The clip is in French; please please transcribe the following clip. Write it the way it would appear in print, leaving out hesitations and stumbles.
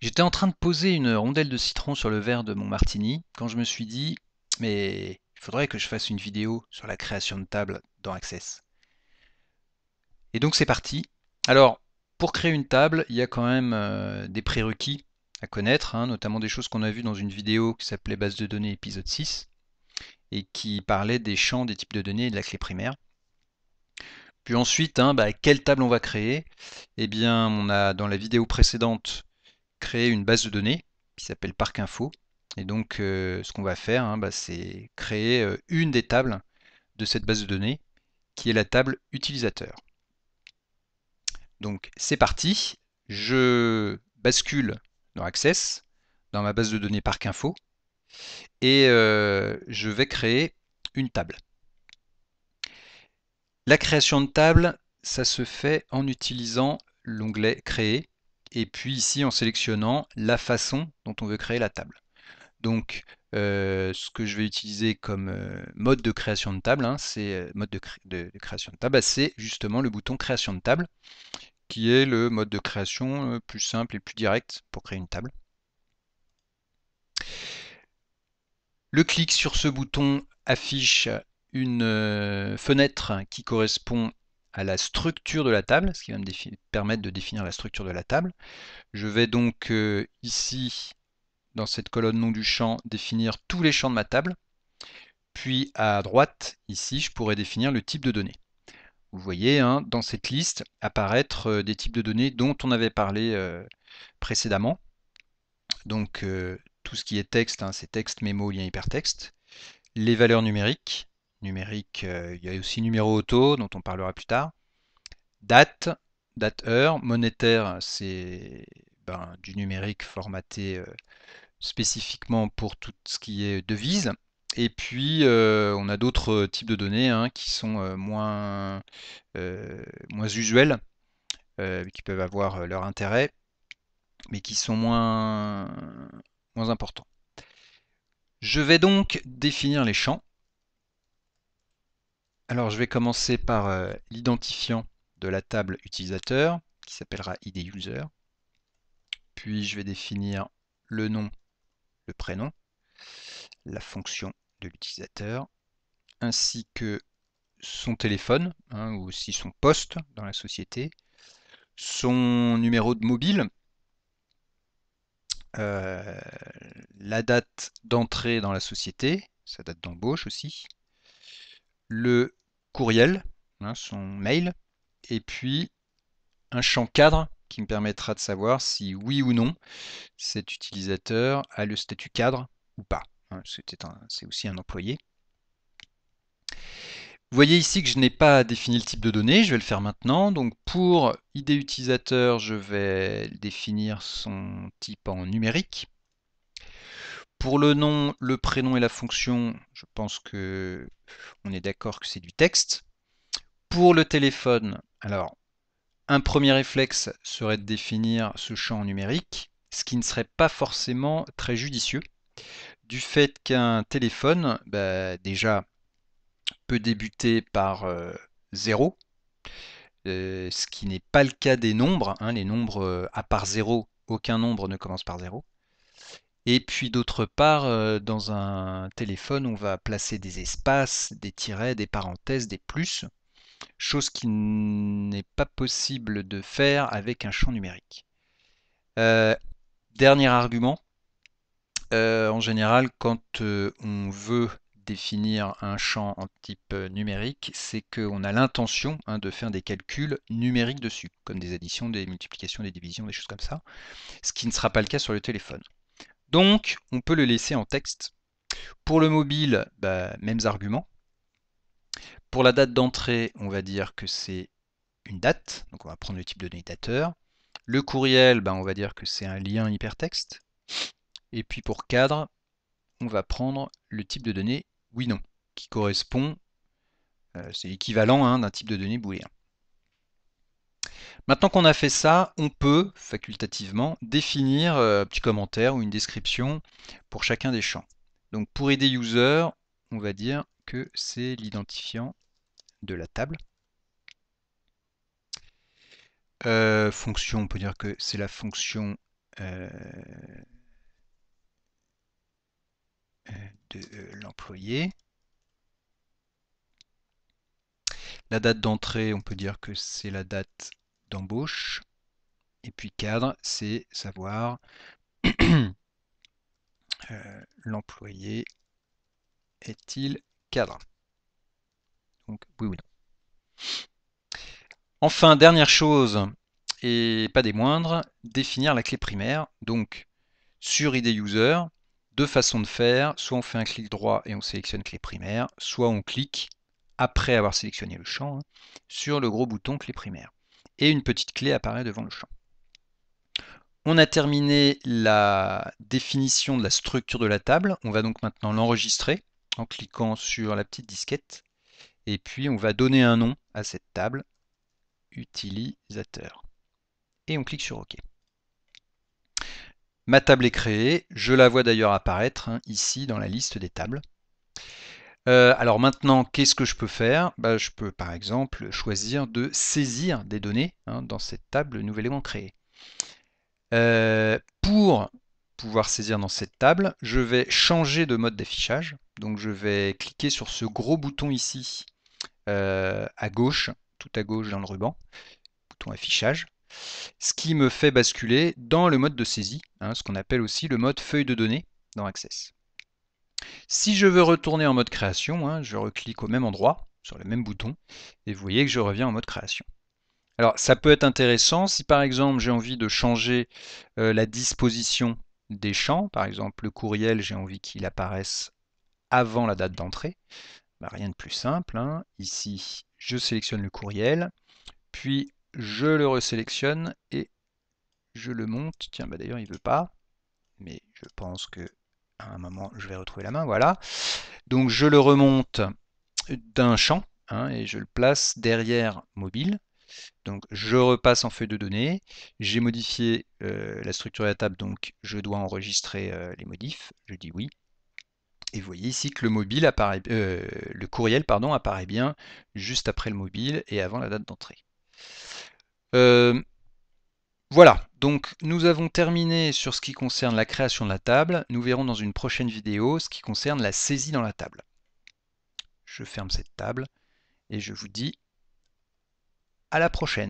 J'étais en train de poser une rondelle de citron sur le verre de mon martini quand je me suis dit, mais il faudrait que je fasse une vidéo sur la création de table dans Access. Et donc c'est parti. Alors, pour créer une table, il y a quand même des prérequis à connaître, hein, notamment des choses qu'on a vues dans une vidéo qui s'appelait Base de données épisode 6 et qui parlait des champs, des types de données et de la clé primaire. Puis ensuite, hein, quelle table on va créer? Eh bien, on a dans la vidéo précédente créé une base de données qui s'appelle Parc Info. Et donc, ce qu'on va faire, hein, c'est créer une des tables de cette base de données, qui est la table utilisateur. Donc, c'est parti. Je bascule dans Access, dans ma base de données Parc Info, et je vais créer une table. La création de table, ça se fait en utilisant l'onglet Créer, et puis ici en sélectionnant la façon dont on veut créer la table. Donc, ce que je vais utiliser comme mode de création de table, hein, c'est mode de création de table, c'est justement le bouton création de table, qui est le mode de création plus simple et plus direct pour créer une table. Le clic sur ce bouton affiche une fenêtre qui correspond à la structure de la table, ce qui va me permettre de définir la structure de la table. Je vais donc ici, dans cette colonne nom du champ, définir tous les champs de ma table. Puis à droite, ici, je pourrais définir le type de données. Vous voyez, hein, dans cette liste apparaître des types de données dont on avait parlé précédemment. Donc tout ce qui est texte, hein, c'est texte, mémo, lien hypertexte. Les valeurs numériques. Numérique, il y a aussi numéro auto, dont on parlera plus tard. Date, date-heure. Monétaire, c'est du numérique formaté spécifiquement pour tout ce qui est devise. Et puis, on a d'autres types de données, hein, qui sont moins usuels, qui peuvent avoir leur intérêt, mais qui sont moins importants. Je vais donc définir les champs. Alors, je vais commencer par l'identifiant de la table utilisateur, qui s'appellera ID user. Puis, je vais définir le nom, le prénom, la fonction de l'utilisateur, ainsi que son téléphone, hein, ou aussi son poste dans la société, son numéro de mobile, euh, la date d'entrée dans la société, sa date d'embauche aussi, le courriel, hein, son mail, et puis un champ cadre qui me permettra de savoir si oui ou non cet utilisateur a le statut cadre ou pas. Hein, c'est aussi un employé. Vous voyez ici que je n'ai pas défini le type de données, je vais le faire maintenant. Donc pour ID utilisateur, je vais définir son type en numérique. Pour le nom, le prénom et la fonction, je pense que on est d'accord que c'est du texte. Pour le téléphone, alors un premier réflexe serait de définir ce champ en numérique, ce qui ne serait pas forcément très judicieux, du fait qu'un téléphone, déjà, peut débuter par 0, ce qui n'est pas le cas des nombres. Hein, les nombres à part 0, aucun nombre ne commence par 0. Et puis d'autre part, dans un téléphone, on va placer des espaces, des tirets, des parenthèses, des plus, chose qui n'est pas possible de faire avec un champ numérique. Dernier argument, en général, quand on veut définir un champ en type numérique, c'est qu'on a l'intention, hein, de faire des calculs numériques dessus, comme des additions, des multiplications, des divisions, des choses comme ça, ce qui ne sera pas le cas sur le téléphone. Donc, on peut le laisser en texte. Pour le mobile, mêmes arguments. Pour la date d'entrée, on va dire que c'est une date, donc on va prendre le type de données dateur. Le courriel, on va dire que c'est un lien hypertexte. Et puis pour cadre, on va prendre le type de données oui/non, qui correspond, c'est l'équivalent, hein, d'un type de données booléen. Maintenant qu'on a fait ça, on peut facultativement définir un petit commentaire ou une description pour chacun des champs. Donc pour ID user, on va dire que c'est l'identifiant de la table. Fonction, on peut dire que c'est la fonction de l'employé. La date d'entrée, on peut dire que c'est la date d'embauche. Et puis cadre, c'est savoir l'employé est-il cadre? Donc oui ou non. Enfin, dernière chose, et pas des moindres, définir la clé primaire. Donc sur ID User, deux façons de faire. Soit on fait un clic droit et on sélectionne clé primaire, soit on clique, après avoir sélectionné le champ, sur le gros bouton clé primaire. Et une petite clé apparaît devant le champ. On a terminé la définition de la structure de la table. On va donc maintenant l'enregistrer en cliquant sur la petite disquette. Et puis on va donner un nom à cette table, utilisateur. Et on clique sur OK. Ma table est créée. Je la vois d'ailleurs apparaître ici dans la liste des tables. Alors maintenant, qu'est-ce que je peux faire? Je peux par exemple choisir de saisir des données dans cette table nouvellement créée. Pour pouvoir saisir dans cette table, je vais changer de mode d'affichage. Donc je vais cliquer sur ce gros bouton ici à gauche, tout à gauche dans le ruban, bouton affichage, ce qui me fait basculer dans le mode de saisie, ce qu'on appelle aussi le mode feuille de données dans Access. Si je veux retourner en mode création, je reclique au même endroit, sur le même bouton, et vous voyez que je reviens en mode création. Alors ça peut être intéressant si par exemple j'ai envie de changer la disposition des champs, par exemple le courriel, j'ai envie qu'il apparaisse avant la date d'entrée. Rien de plus simple, ici je sélectionne le courriel, puis je le resélectionne et je le monte. Tiens, d'ailleurs il veut pas, mais je pense que à un moment je vais retrouver la main, voilà. Donc je le remonte d'un champ et je le place derrière mobile. Donc je repasse en feuille de données, j'ai modifié la structure de la table, donc je dois enregistrer les modifs, je dis oui. Et vous voyez ici que le mobile apparaît, le courriel pardon, apparaît bien juste après le mobile et avant la date d'entrée. Voilà, donc nous avons terminé sur ce qui concerne la création de la table. Nous verrons dans une prochaine vidéo ce qui concerne la saisie dans la table. Je ferme cette table et je vous dis à la prochaine.